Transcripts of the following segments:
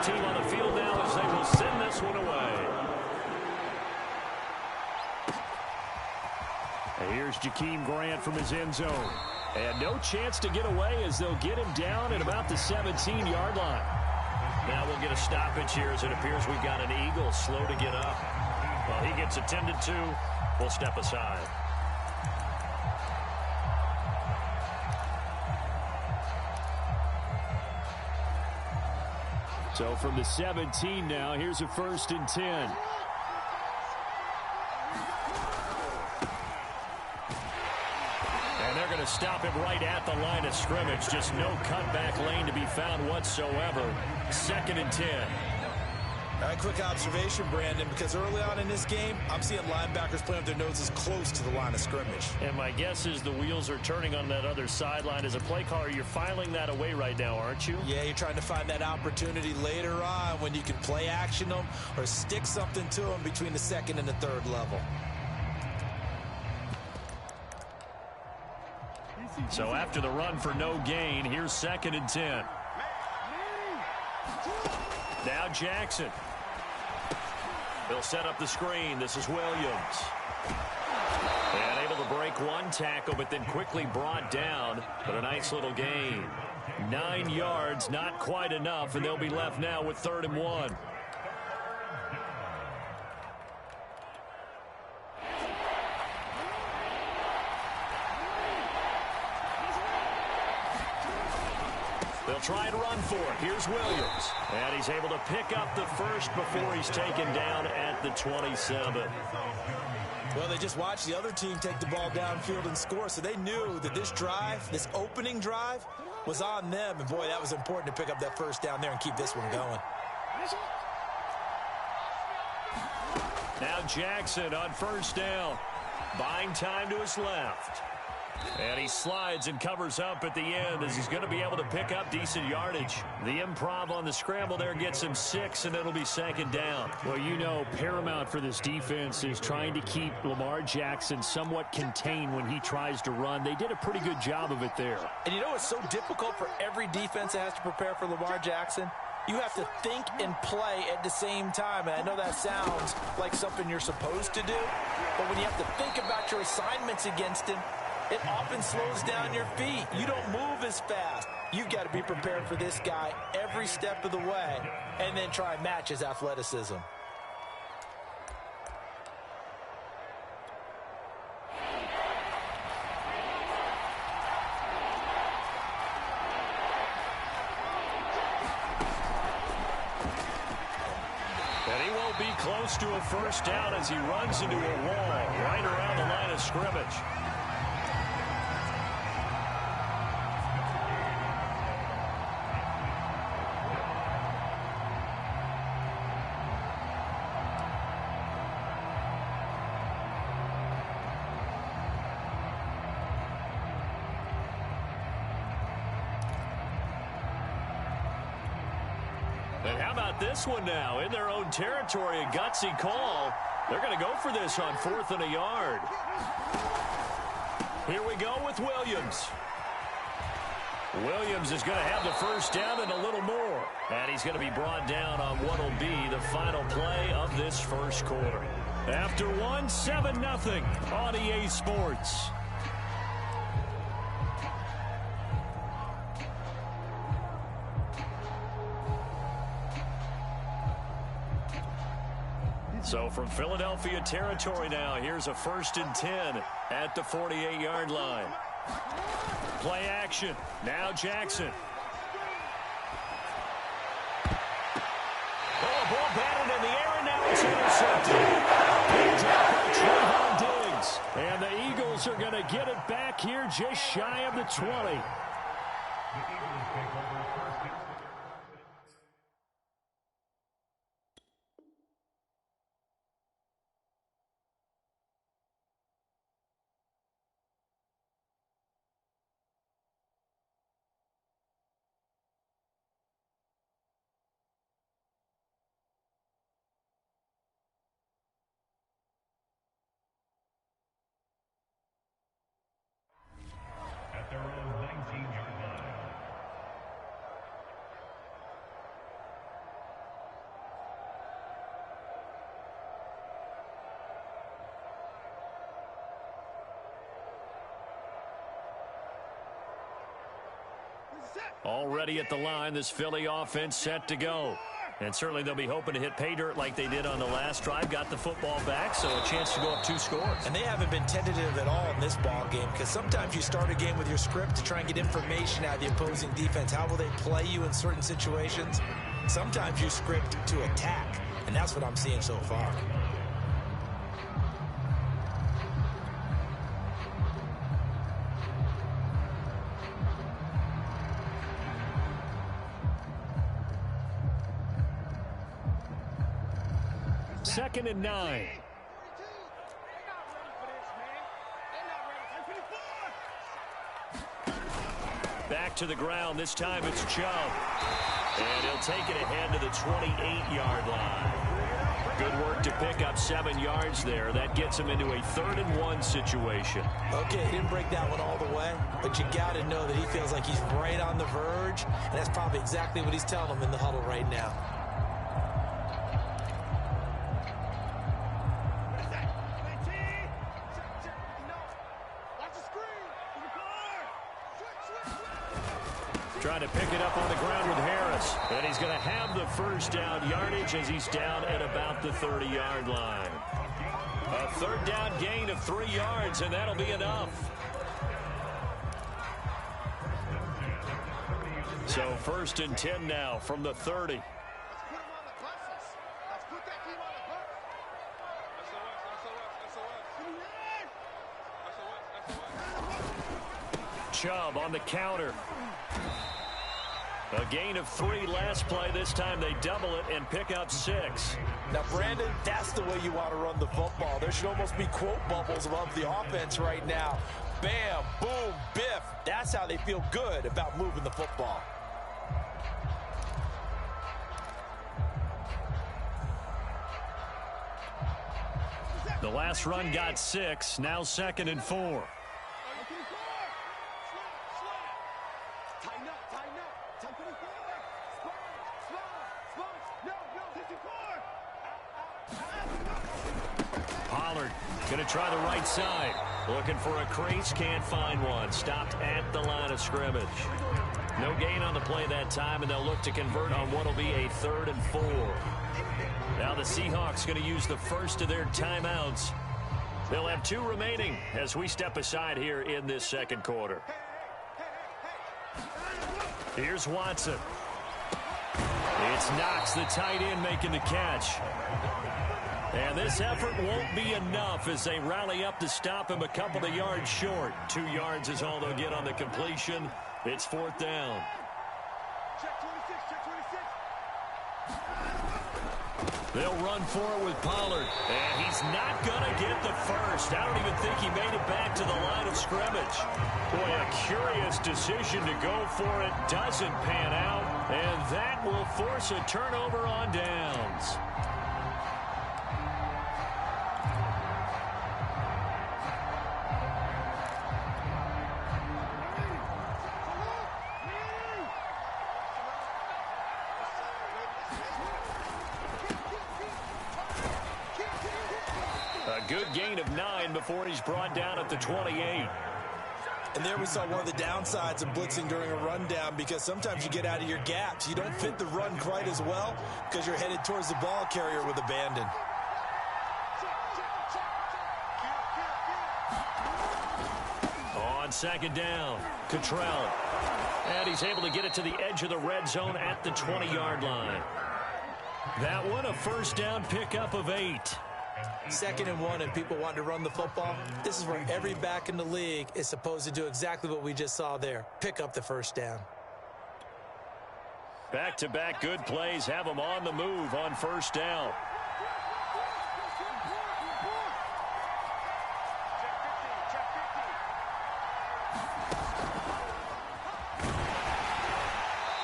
team on the field now as they will send this one away. And here's Jakeem Grant from his end zone. And no chance to get away as they'll get him down at about the 17-yard line. Now we'll get a stoppage here as it appears we've got an Eagle slow to get up. Well, he gets attended to. We'll step aside. So from the 17 now, here's a 1st and 10. And they're going to stop him right at the line of scrimmage. Just no cutback lane to be found whatsoever. 2nd and 10. All right, quick observation, Brandon, because early on in this game, I'm seeing linebackers playing with their noses close to the line of scrimmage. And my guess is the wheels are turning on that other sideline. As a play caller, you're filing that away right now, aren't you? Yeah, you're trying to find that opportunity later on when you can play action them or stick something to them between the 2nd and the 3rd level. So after the run for no gain, here's 2nd and 10. Now Jackson. They'll set up the screen. This is Williams. And able to break one tackle, but then quickly brought down. But a nice little gain. 9 yards, not quite enough, and they'll be left now with 3rd and 1. They'll try and run for it. Here's Williams. And he's able to pick up the first before he's taken down at the 27. Well, they just watched the other team take the ball downfield and score, so they knew that this drive, this opening drive, was on them. And, boy, that was important to pick up that 1st down there and keep this one going. Now Jackson on 1st down. Buying time to his left. And he slides and covers up at the end as he's going to be able to pick up decent yardage. The improv on the scramble there gets him 6, and it'll be 2nd down. Well, you know, paramount for this defense is trying to keep Lamar Jackson somewhat contained when he tries to run. They did a pretty good job of it there. And you know what's so difficult for every defense that has to prepare for Lamar Jackson? You have to think and play at the same time. And I know that sounds like something you're supposed to do, but when you have to think about your assignments against him, it often slows down your feet. You don't move as fast. You've got to be prepared for this guy every step of the way and then try and match his athleticism. And he won't be close to a 1st down as he runs into a wall right around the line of scrimmage. And how about this one now? In their own territory, a gutsy call. They're going to go for this on 4th and a yard. Here we go with Williams. Williams is going to have the 1st down and a little more. And he's going to be brought down on what will be the final play of this 1st quarter. After one, 7-0 on EA Sports. So from Philadelphia territory now, here's a 1st and 10 at the 48-yard line. Play action. Now Jackson. Oh, ball batted in the air, and now it's intercepted. Trayvon Diggs. And the Eagles are going to get it back here just shy of the 20. Already at the line, this Philly offense set to go. And certainly they'll be hoping to hit pay dirt like they did on the last drive. Got the football back, so a chance to go up 2 scores. And they haven't been tentative at all in this ball game, because sometimes you start a game with your script to try and get information out of the opposing defense. How will they play you in certain situations? Sometimes you script to attack, and that's what I'm seeing so far. Second and 9. Back to the ground. This time it's Chubb. And he'll take it ahead to the 28-yard line. Good work to pick up 7 yards there. That gets him into a 3rd and 1 situation. Okay, he didn't break that one all the way, but you got to know that he feels like he's right on the verge, and that's probably exactly what he's telling them in the huddle right now. Trying to pick it up on the ground with Harris. And he's going to have the first down yardage as he's down at about the 30-yard line. A 3rd down gain of 3 yards, and that'll be enough. So 1st and 10 now from the 30. Chubb on the counter. A gain of 3 last play. This time they double it and pick up 6. Now, Brandon, that's the way you want to run the football. There should almost be quote bubbles above the offense right now. Bam, boom, biff. That's how they feel good about moving the football. The last run got 6. Now 2nd and 4. Pollard going to try the right side. Looking for a crease, can't find one. Stopped at the line of scrimmage. No gain on the play that time, and they'll look to convert on what will be a 3rd and 4. Now the Seahawks going to use the first of their timeouts. They'll have 2 remaining as we step aside here in this 2nd quarter. Here's Watson. It's Knox, the tight end, making the catch. And this effort won't be enough as they rally up to stop him a couple of yards short. 2 yards is all they'll get on the completion. It's 4th down. They'll run for it with Pollard. And he's not going to get the first. I don't even think he made it back to the line of scrimmage. Boy, a curious decision to go for it. Doesn't pan out. And that will force a turnover on downs. Good gain of 9 before he's brought down at the 28. And there we saw one of the downsides of blitzing during a rundown, because sometimes you get out of your gaps. You don't fit the run quite as well because you're headed towards the ball carrier with abandon. On 2nd down, Cottrell. And he's able to get it to the edge of the red zone at the 20-yard line. That one, a first down pickup of 8. 2nd and 1, and people want to run the football. This is where every back in the league is supposed to do exactly what we just saw there. Pick up the first down. Back-to-back good plays have them on the move on 1st down.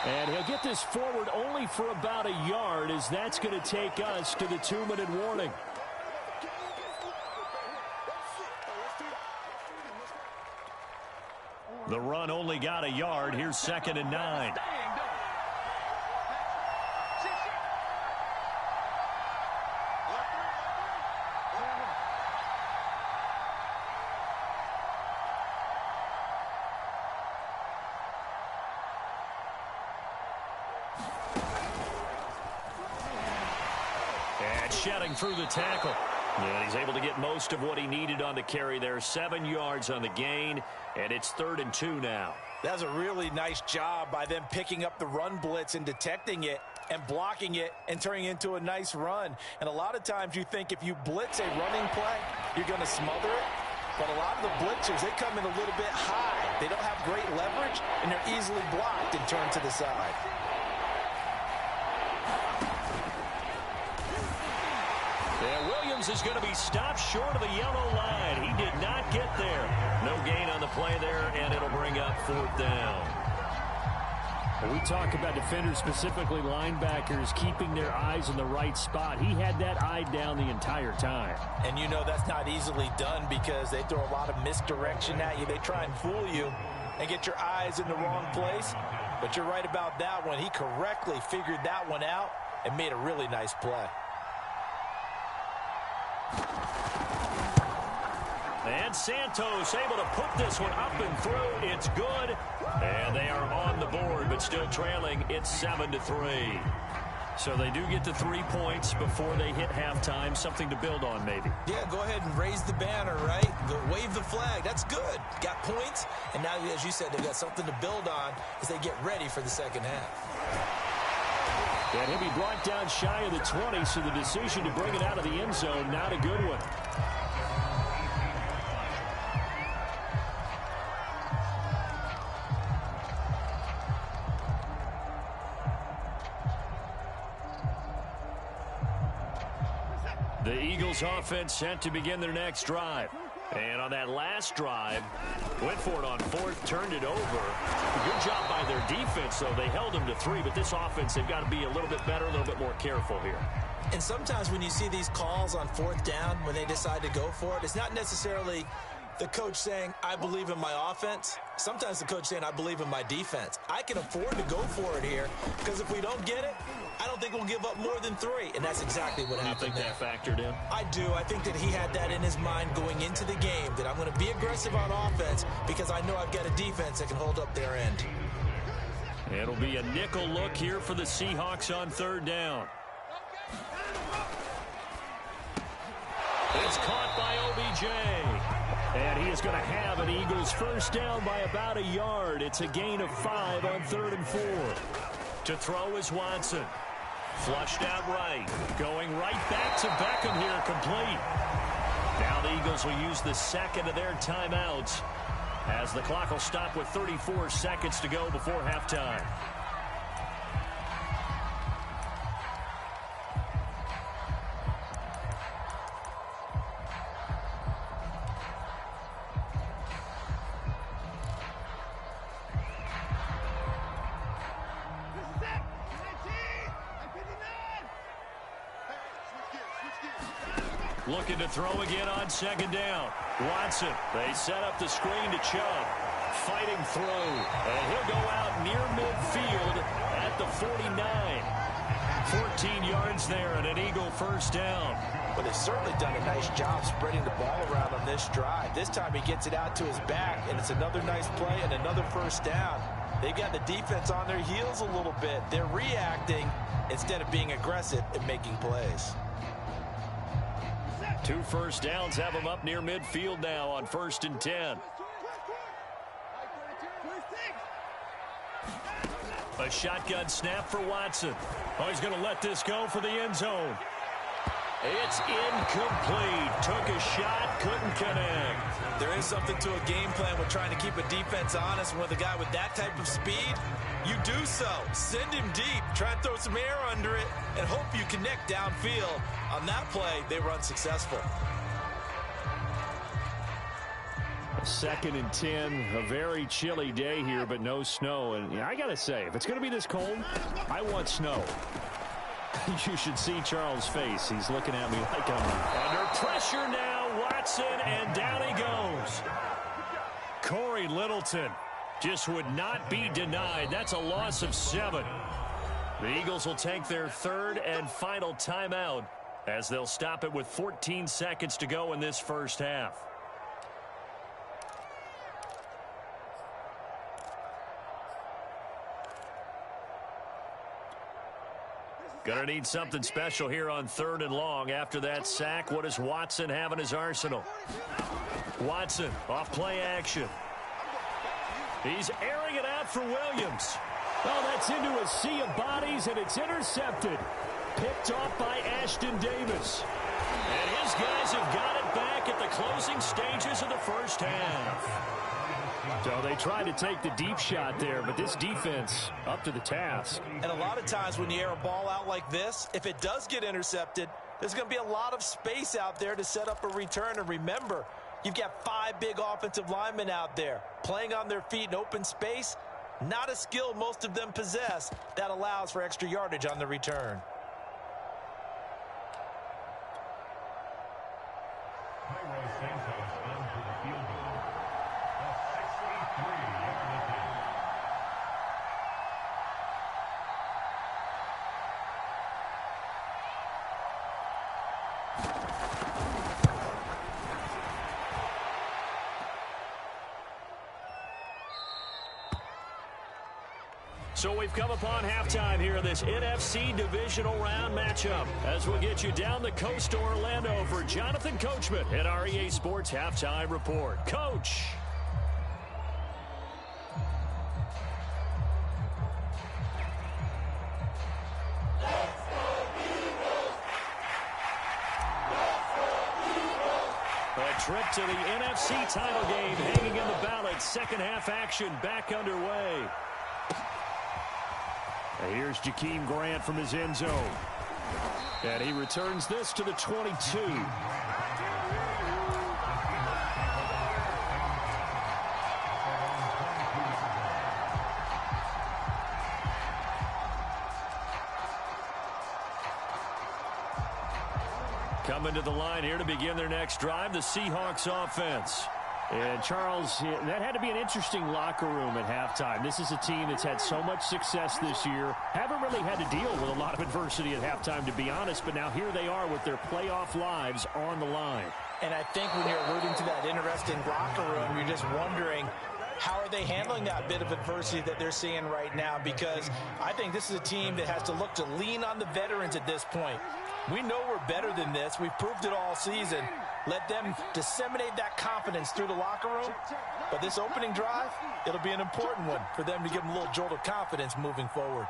And he'll get this forward only for about a yard, as that's going to take us to the 2-minute warning. The run only got a yard. Here's 2nd and 9. shedding through the tackle. And he's able to get most of what he needed on the carry there. 7 yards on the gain, and it's 3rd and 2 now. That's a really nice job by them picking up the run blitz and detecting it and blocking it and turning it into a nice run. And a lot of times you think if you blitz a running play, you're going to smother it. But a lot of the blitzers, they come in a little bit high. They don't have great leverage, and they're easily blocked and turned to the side. And Williams is going to be stopped short of the yellow line. He did not get there. No gain on the play there, and it'll bring up 4th down. We talk about defenders, specifically linebackers, keeping their eyes in the right spot. He had that eye down the entire time. And you know that's not easily done because they throw a lot of misdirection at you. They try and fool you and get your eyes in the wrong place. But you're right about that one. He correctly figured that one out and made a really nice play. And Santos able to put this one up and through. It's good. And they are on the board, but still trailing. It's 7-3. So they do get the 3 points before they hit halftime. Something to build on, maybe. Yeah, go ahead and raise the banner, right? Wave the flag. That's good. Got points. And now, as you said, they've got something to build on as they get ready for the second half. And he'll be brought down shy of the 20, so the decision to bring it out of the end zone, not a good one. The Eagles offense set to begin their next drive. And on that last drive, went for it on 4th, turned it over. Good job by their defense, though. They held them to 3, but this offense, they've got to be a little bit better, a little bit more careful here. And sometimes when you see these calls on 4th down, when they decide to go for it, it's not necessarily the coach saying, I believe in my offense. Sometimes the coach saying, I believe in my defense. I can afford to go for it here because if we don't get it, I don't think we'll give up more than 3. And that's exactly what happened. You think that factored in? I do. I think that he had that in his mind going into the game, that I'm going to be aggressive on offense because I know I've got a defense that can hold up their end. It'll be a nickel look here for the Seahawks on 3rd down. It's caught by OBJ. And he is going to have an Eagles first down by about a yard. It's a gain of 5 on 3rd and 4. To throw is Watson. Flushed out right. Going right back to Beckham here, complete. Now the Eagles will use the second of their timeouts as the clock will stop with 34 seconds to go before halftime. Looking to throw again on 2nd down. Watson, they set up the screen to Chubb. Fighting through, and he'll go out near midfield at the 49. 14 yards there and an Eagle first down. But they've certainly done a nice job spreading the ball around on this drive. This time he gets it out to his back, and it's another nice play and another first down. They've got the defense on their heels a little bit. They're reacting instead of being aggressive and making plays. 2 first downs have them up near midfield now on 1st and 10. A shotgun snap for Watson. Oh, he's going to let this go for the end zone. It's incomplete. Took a shot, couldn't connect. There is something to a game plan with trying to keep a defense honest. With a guy with that type of speed, you do so. Send him deep. Try and throw some air under it and hope you connect downfield. On that play, they were unsuccessful. 2nd and 10, a very chilly day here, but no snow. And I got to say, if it's going to be this cold, I want snow. You should see Charles' face. He's looking at me like I'm under pressure now. Watson, and down he goes. Corey Littleton just would not be denied. That's a loss of 7. The Eagles will take their 3rd and final timeout as they'll stop it with 14 seconds to go in this first half. Gonna need something special here on 3rd and long. After that sack, what does Watson have in his arsenal? Watson off play action. He's airing it out for Williams. Oh, that's into a sea of bodies, and it's intercepted. Picked off by Ashton Davis. And his guys have got it back at the closing stages of the first half. So they tried to take the deep shot there, but this defense up to the task. And a lot of times when you air a ball out like this, if it does get intercepted, there's going to be a lot of space out there to set up a return. And remember, you've got 5 big offensive linemen out there playing on their feet in open space. Not a skill most of them possess that allows for extra yardage on the return. So we've come upon halftime here in this NFC divisional round matchup as we'll get you down the coast to Orlando for Jonathan Coachman at our EA Sports Halftime Report. Coach. A trip to the NFC title game hanging in the balance. Second half action back underway. Here's Jakeem Grant from his end zone. And he returns this to the 22. Coming to the line here to begin their next drive, the Seahawks offense. And, Charles, that had to be an interesting locker room at halftime. This is a team that's had so much success this year. Haven't really had to deal with a lot of adversity at halftime, to be honest. But now here they are with their playoff lives on the line. And I think when you're alluding to that interesting locker room, you're just wondering, how are they handling that bit of adversity that they're seeing right now? Because I think this is a team that has to look to lean on the veterans at this point. We know we're better than this. We've proved it all season. Let them disseminate that confidence through the locker room. But this opening drive, it'll be an important one for them to give them a little jolt of confidence moving forward.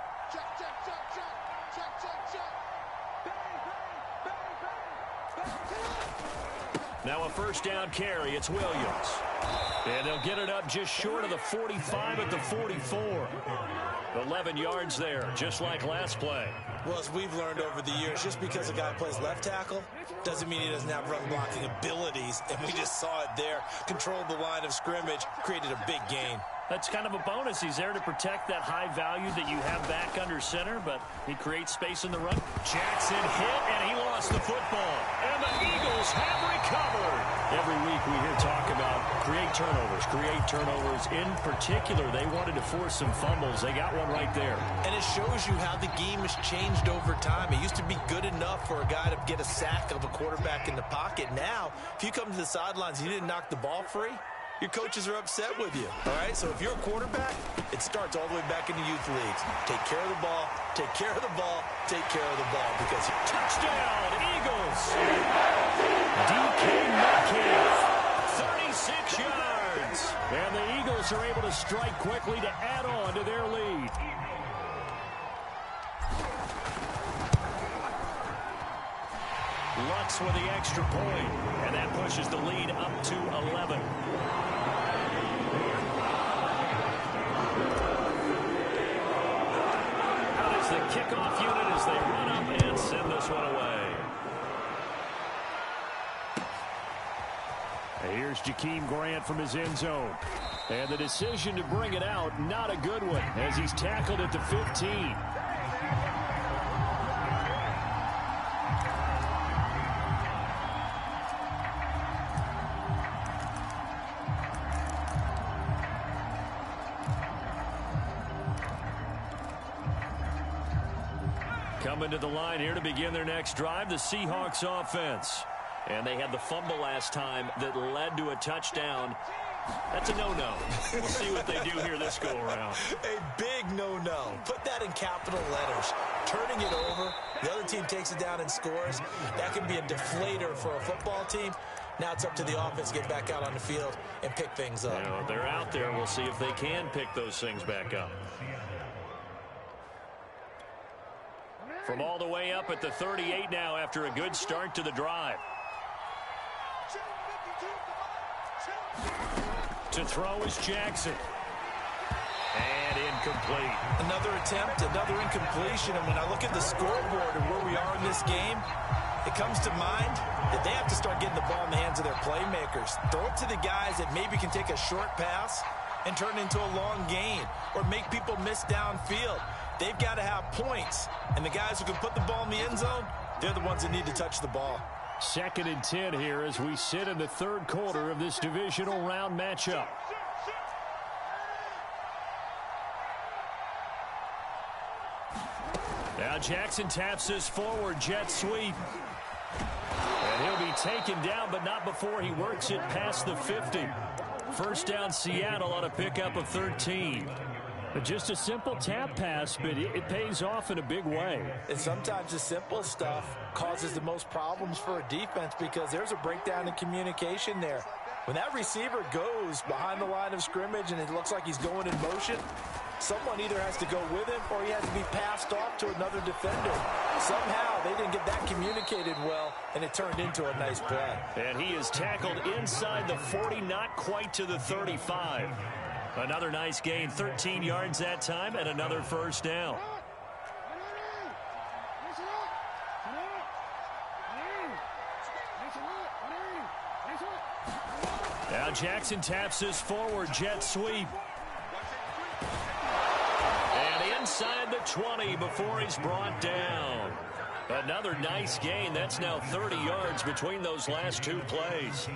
Now a first down carry. It's Williams. And they'll get it up just short of the 45 at the 44. 11 yards there, just like last play. Well, as we've learned over the years, just because a guy plays left tackle doesn't mean he doesn't have run blocking abilities. And we just saw it there. Controlled the line of scrimmage, created a big gain. That's kind of a bonus. He's there to protect that high value that you have back under center, but he creates space in the run. Jackson hit, and he lost the football. And the Eagles have recovered. Every week we hear talk about create turnovers. In particular, they wanted to force some fumbles. They got one right there. And it shows you how the game has changed over time. It used to be good enough for a guy to get a sack of a quarterback in the pocket. Now, if you come to the sidelines and you didn't knock the ball free, your coaches are upset with you, all right? So if you're a quarterback, it starts all the way back in the youth leagues. Take care of the ball, take care of the ball, take care of the ball. Because touchdown, Eagles! DK Metcalf, 36 yards. And the Eagles are able to strike quickly to add on to their lead. Lutz with the extra point, and that pushes the lead up to 11. Out is the kickoff unit as they run up and send this one away. Here's Jakeem Grant from his end zone. And the decision to bring it out, not a good one, as he's tackled at the 15. Coming to the line here to begin their next drive, the Seahawks offense. And they had the fumble last time that led to a touchdown. That's a no-no. We'll see what they do here this go-around. A big no-no. Put that in capital letters. Turning it over, the other team takes it down and scores. That can be a deflator for a football team. Now it's up to the offense to get back out on the field and pick things up. You know, they're out there. We'll see if they can pick those things back up. From all the way up at the 38 now after a good start to the drive. To throw is Jackson. And incomplete. Another attempt, another incompletion. And when I look at the scoreboard and where we are in this game, it comes to mind that they have to start getting the ball in the hands of their playmakers. Throw it to the guys that maybe can take a short pass and turn it into a long gain or make people miss downfield. They've got to have points. And the guys who can put the ball in the end zone, they're the ones that need to touch the ball. 2nd and 10 here as we sit in the 3rd quarter of this divisional round matchup. Now Jackson taps his forward jet sweep. And he'll be taken down, but not before he works it past the 50. First down Seattle on a pickup of 13. But just a simple tap pass, but it pays off in a big way. And sometimes the simple stuff causes the most problems for a defense because there's a breakdown in communication there. When that receiver goes behind the line of scrimmage and it looks like he's going in motion, someone either has to go with him or he has to be passed off to another defender. Somehow they didn't get that communicated well, and it turned into a nice play. And he is tackled inside the 40, not quite to the 35. Another nice gain, 13 yards that time, and another first down. Now Jackson taps his forward jet sweep. And inside the 20 before he's brought down. Another nice gain. That's now 30 yards between those last 2 plays.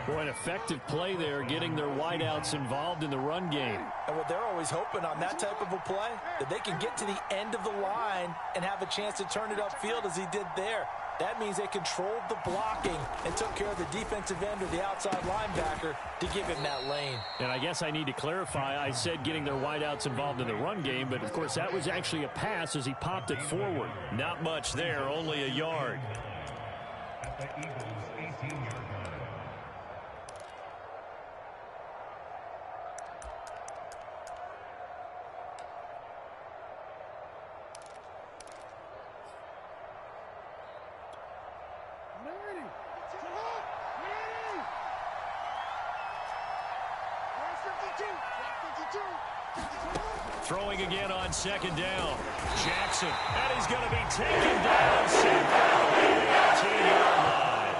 Boy, an effective play there, getting their wideouts involved in the run game. And what they're always hoping on that type of a play, that they can get to the end of the line and have a chance to turn it upfield as he did there. That means they controlled the blocking and took care of the defensive end or the outside linebacker to give him that lane. And I guess I need to clarify, I said getting their wideouts involved in the run game, but of course that was actually a pass as he popped it forward. Not much there, only a yard. Throwing again on 2nd down. Jackson, and he's going to be taken down. The 18-yard line.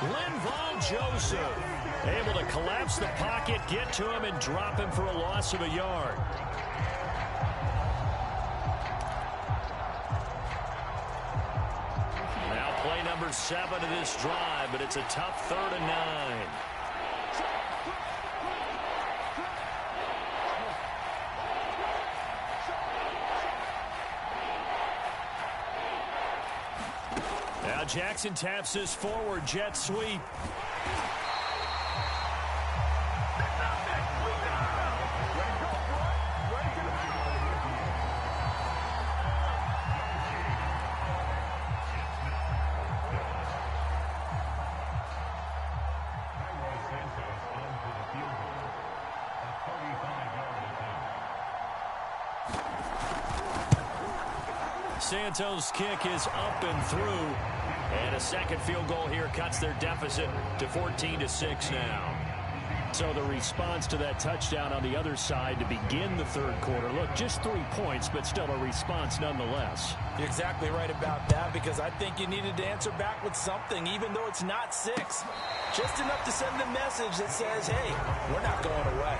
Linval Joseph able to collapse the pocket, get to him, and drop him for a loss of a yard. Now play number 7 of this drive, but it's a tough 3rd and 9. Now Jackson taps his forward jet sweep. Santos' kick is up and through. And a second field goal here cuts their deficit to 14-6 now. So the response to that touchdown on the other side to begin the 3rd quarter. Look, just 3 points, but still a response nonetheless. You're exactly right about that, because I think you needed to answer back with something, even though it's not 6. Just enough to send a message that says, hey, we're not going away.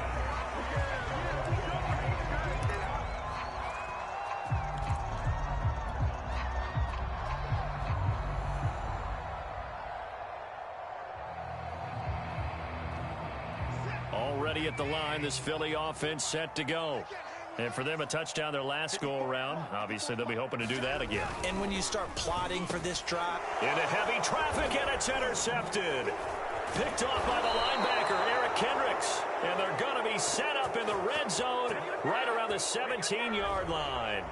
Already at the line, this Philly offense set to go. And for them, a touchdown their last go-around. Obviously, they'll be hoping to do that again. And when you start plotting for this drive, into heavy traffic, and it's intercepted. Picked off by the linebacker, Eric Kendricks. And they're going to be set up in the red zone right around the 17-yard line.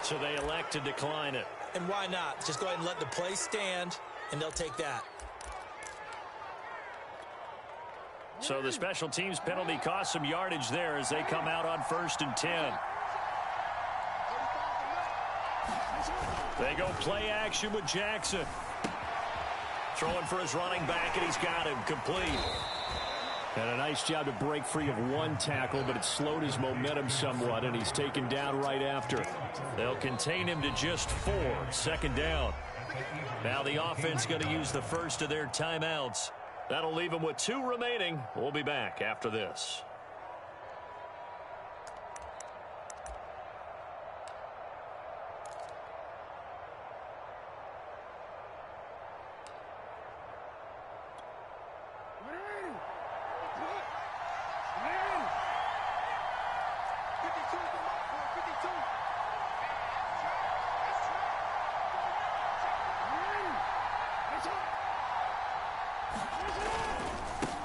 So they elect to decline it. And why not? Just go ahead and let the play stand, and they'll take that. So the special teams penalty cost some yardage there as they come out on 1st and 10. They go play action with Jackson. Throwing for his running back, and he's got him complete. And a nice job to break free of one tackle, but it slowed his momentum somewhat, and he's taken down right after. They'll contain him to just 4. 2nd down. Now the offense going to use the first of their timeouts. That'll leave them with 2 remaining. We'll be back after this.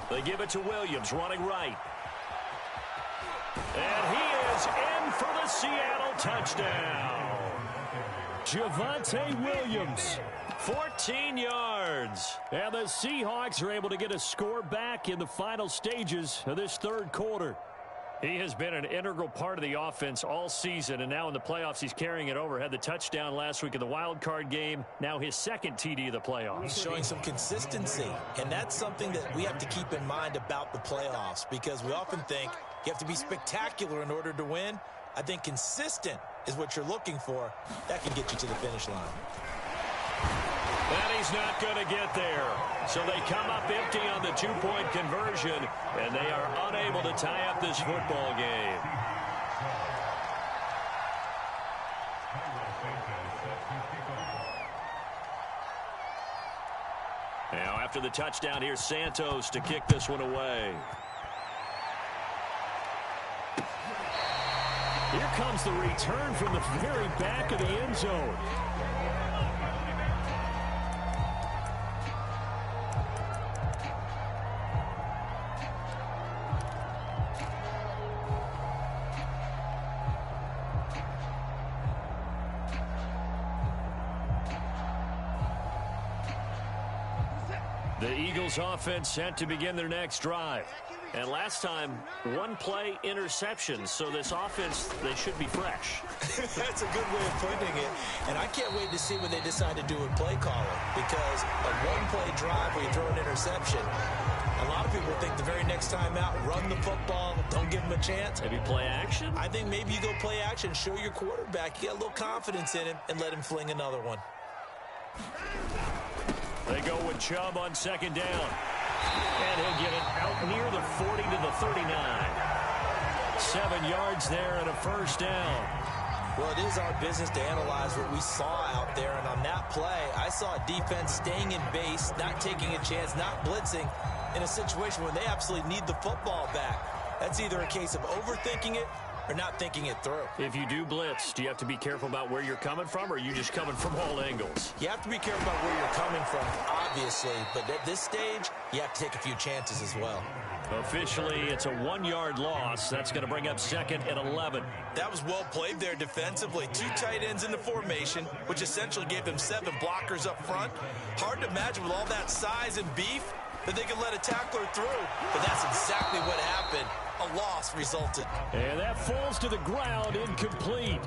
They give it to Williams, running right. And he is in for the Seattle touchdown. Javonte Williams. 14 yards. And the Seahawks are able to get a score back in the final stages of this 3rd quarter. He has been an integral part of the offense all season, and now in the playoffs he's carrying it over. Had the touchdown last week in the wild card game. Now his 2nd TD of the playoffs. He's showing some consistency, and that's something that we have to keep in mind about the playoffs, because we often think you have to be spectacular in order to win. I think consistent is what you're looking for. That can get you to the finish line. And he's not going to get there. So they come up empty on the 2-point conversion, and they are unable to tie up this football game. Now after the touchdown, here's Santos to kick this one away. Here comes the return from the very back of the end zone. The Eagles offense set to begin their next drive. And last time, 1 play interception. So this offense, they should be fresh. That's a good way of putting it. And I can't wait to see what they decide to do with play calling, because a 1-play drive where you throw an interception, a lot of people think the very next time out, run the football, don't give them a chance. Maybe play action? I think maybe you go play action, show your quarterback, you get a little confidence in him, and let him fling another one. They go with Chubb on 2nd down. And he'll get it out near the 40 to the 39. 7 yards there and a 1st down. Well, it is our business to analyze what we saw out there. And on that play, I saw a defense staying in base, not taking a chance, not blitzing in a situation where they absolutely need the football back. That's either a case of overthinking it or not thinking it through. If you do blitz, do you have to be careful about where you're coming from, or are you just coming from all angles? You have to be careful about where you're coming from, obviously. But at this stage, you have to take a few chances as well. Officially, it's a 1-yard loss. That's going to bring up 2nd and 11. That was well played there defensively. 2 tight ends in the formation, which essentially gave them 7 blockers up front. Hard to imagine with all that size and beef that they could let a tackler through. But that's exactly what happened. A loss resulted. And that falls to the ground, incomplete.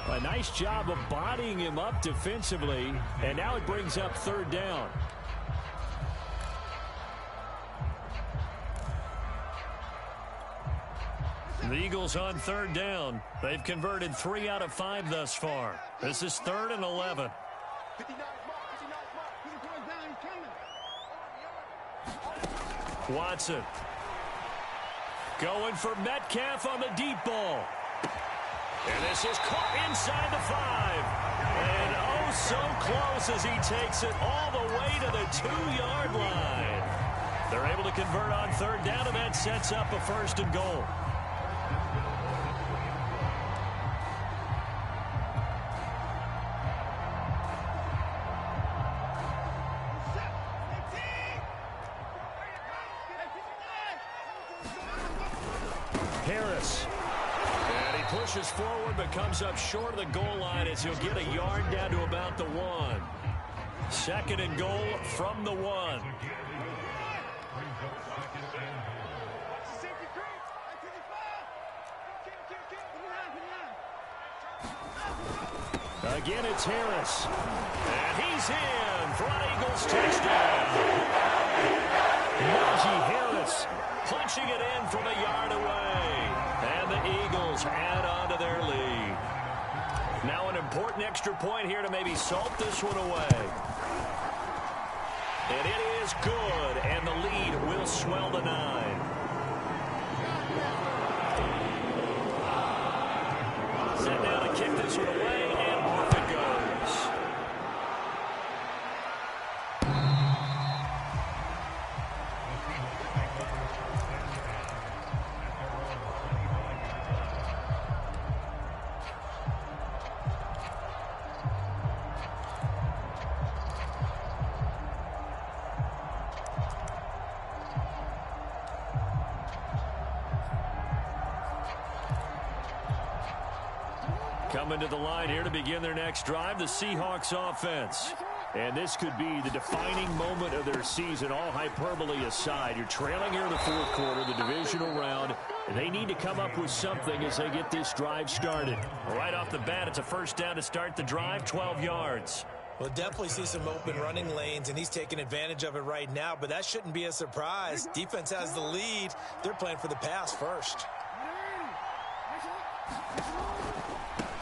A nice job of bodying him up defensively. And now it brings up 3rd down. The Eagles on 3rd down. They've converted 3 out of 5 thus far. This is 3rd and 11. Watson going for Metcalf on the deep ball. And this is caught inside the 5. And oh, so close as he takes it all the way to the 2-yard line. They're able to convert on 3rd down, and that sets up a 1st and goal. Harris. And he pushes forward but comes up short of the goal line as he'll get a yard down to about the 1. 2nd and goal from the 1. Again, it's Harris. And he's in for an Eagles touchdown. Najee Harris Punching it in from a yard away. And the Eagles add on to their lead. Now an important extra point here to maybe salt this one away. And it is good, and the lead will swell to 9. Set down to kick this one away, and off it goes. Coming to the line here to begin their next drive, the Seahawks offense. And this could be the defining moment of their season, all hyperbole aside. You're trailing here in the 4th quarter, the divisional round, and they need to come up with something as they get this drive started. Right off the bat, it's a first down to start the drive, 12 yards. We'll definitely see some open running lanes, and he's taking advantage of it right now, but that shouldn't be a surprise. Defense has the lead. They're playing for the pass first.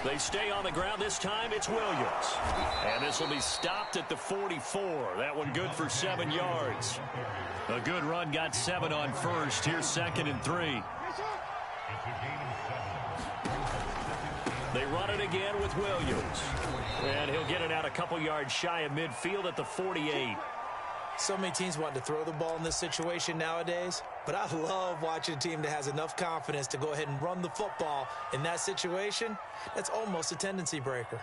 They stay on the ground. This time it's Williams. And this will be stopped at the 44. That one good for 7 yards. A good run, got 7 on first. Here's 2nd and 3. They run it again with Williams. And he'll get it out a couple yards shy of midfield at the 48. So many teams want to throw the ball in this situation nowadays, but I love watching a team that has enough confidence to go ahead and run the football in that situation. That's almost a tendency breaker.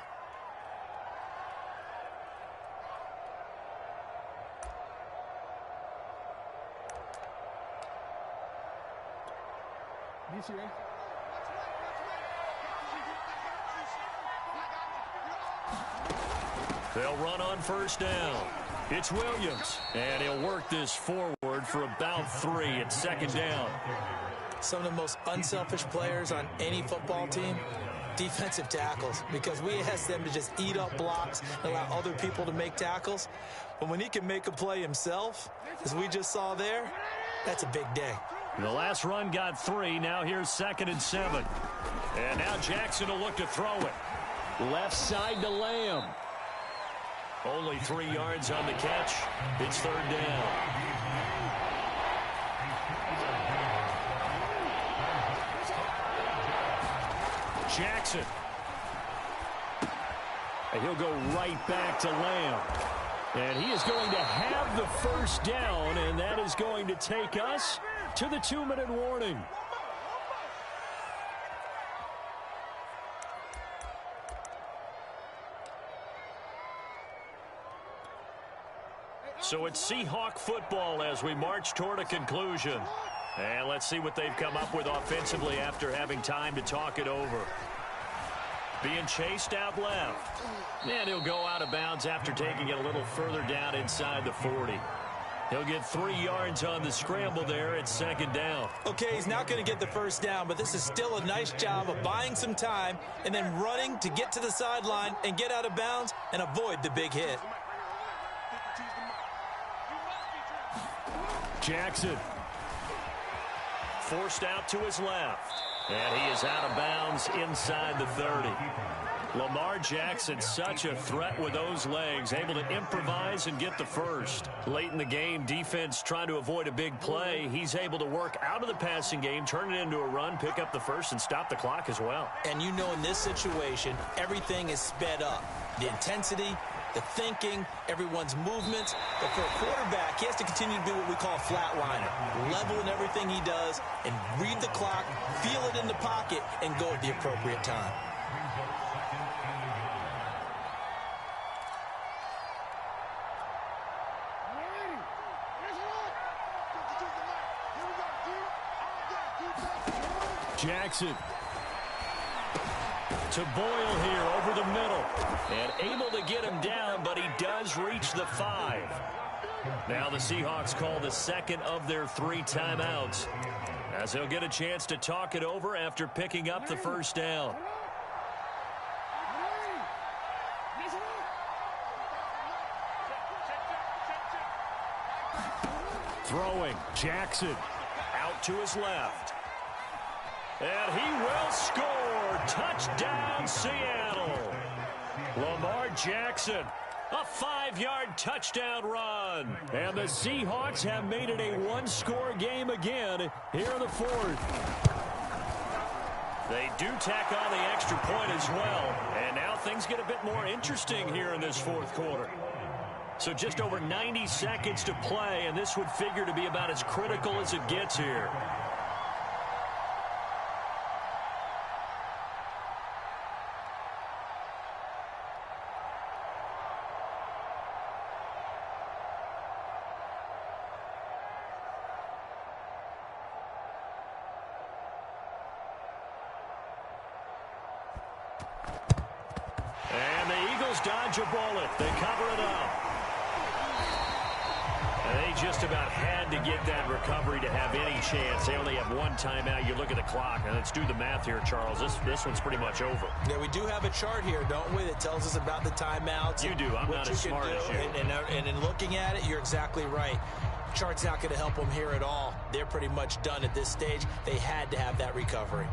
They'll run on first down. It's Williams, and he'll work this forward for about 3 at 2nd down. Some of the most unselfish players on any football team, defensive tackles, because we ask them to just eat up blocks and allow other people to make tackles. But when he can make a play himself, as we just saw there, that's a big day. The last run got 3. Now here's 2nd and 7. And now Jackson will look to throw it. Left side to Lamb. Only 3 yards on the catch. It's 3rd down. Jackson. And he'll go right back to Lamb. And he is going to have the first down, and that is going to take us to the 2-minute warning. So it's Seahawk football as we march toward a conclusion. And let's see what they've come up with offensively after having time to talk it over. Being chased out left. And he'll go out of bounds after taking it a little further down inside the 40. He'll get 3 yards on the scramble there at 2nd down. Okay, he's not going to get the first down, but this is still a nice job of buying some time and then running to get to the sideline and get out of bounds and avoid the big hit. Jackson forced out to his left, and he is out of bounds inside the 30. Lamar Jackson, such a threat with those legs, able to improvise and get the first. Late in the game, defense trying to avoid a big play. He's able to work out of the passing game, turn it into a run, pick up the first, and stop the clock as well. And you know in this situation, everything is sped up. The intensity, the thinking, everyone's movements. But for a quarterback, he has to continue to be what we call a flatliner. Level in everything he does and read the clock, feel it in the pocket, and go at the appropriate time. Jackson. To Boyle here over the middle. And able to get him down, but he does reach the 5. Now the Seahawks call the second of their 3 timeouts, as he'll get a chance to talk it over after picking up the first down. Throwing, Jackson. Out to his left. And he will score. Touchdown, Seattle. Lamar Jackson, a 5-yard touchdown run. And the Seahawks have made it a one-score game again here in the 4th. They do tack on the extra point as well. And now things get a bit more interesting here in this 4th quarter. So just over 90 seconds to play, and this would figure to be about as critical as it gets here. And the Eagles dodge a bullet. They cover it up. And they just about had to get that recovery to have any chance. They only have 1 timeout. You look at the clock, and let's do the math here, Charles. This one's pretty much over. Yeah, we do have a chart here, don't we, that tells us about the timeouts. You do. I'm not as smart as you. And in looking at it, you're exactly right. Chart's not going to help them here at all. They're pretty much done at this stage. They had to have that recovery.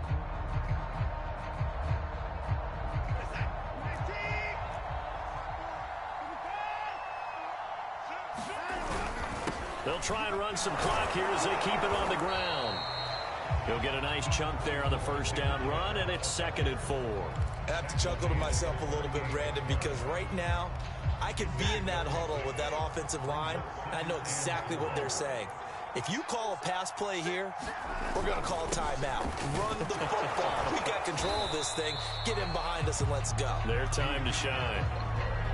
They'll try and run some clock here as they keep it on the ground. He'll get a nice chunk there on the first down run, and it's 2nd and 4. I have to chuckle to myself a little bit, Brandon, because right now I could be in that huddle with that offensive line, and I know exactly what they're saying. If you call a pass play here, we're going to call timeout. Run the football. We got control of this thing. Get him behind us and let's go. Their time to shine.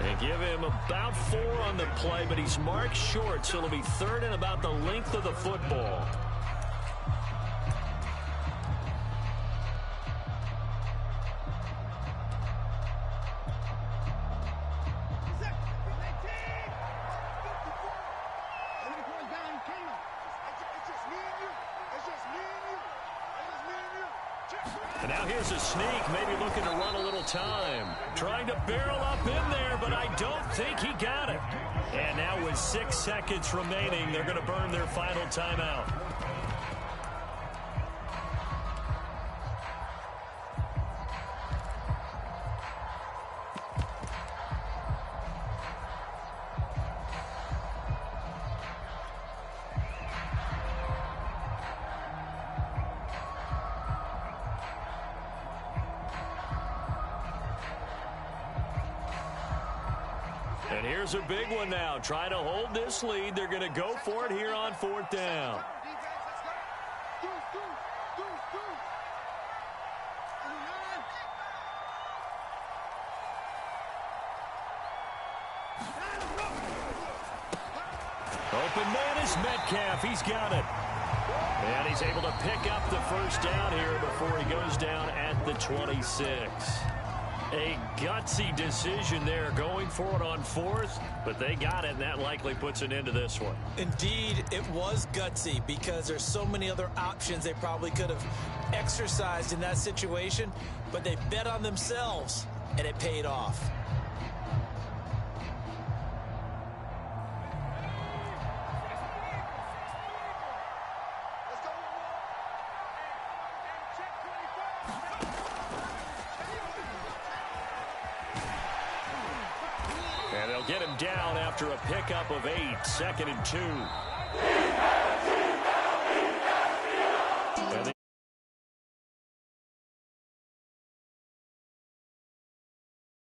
They give him about 4 on the play, but he's marked short, so it'll be 3rd and about the length of the football. And now here's a sneak, maybe looking to run a little time. Trying to barrel up in there, but I don't think he got it. And now with 6 seconds remaining, they're going to burn their final timeout. And here's a big one now. Trying to hold this lead. They're going to go for it here on 4th down. Open man is Metcalf. He's got it. And he's able to pick up the first down here before he goes down at the 26. A gutsy decision there, going for it on 4th, but they got it, and that likely puts an end to this one. Indeed, it was gutsy because there's so many other options they probably could have exercised in that situation, but they bet on themselves, and it paid off. And they'll get him down after a pickup of 8, 2nd and 2.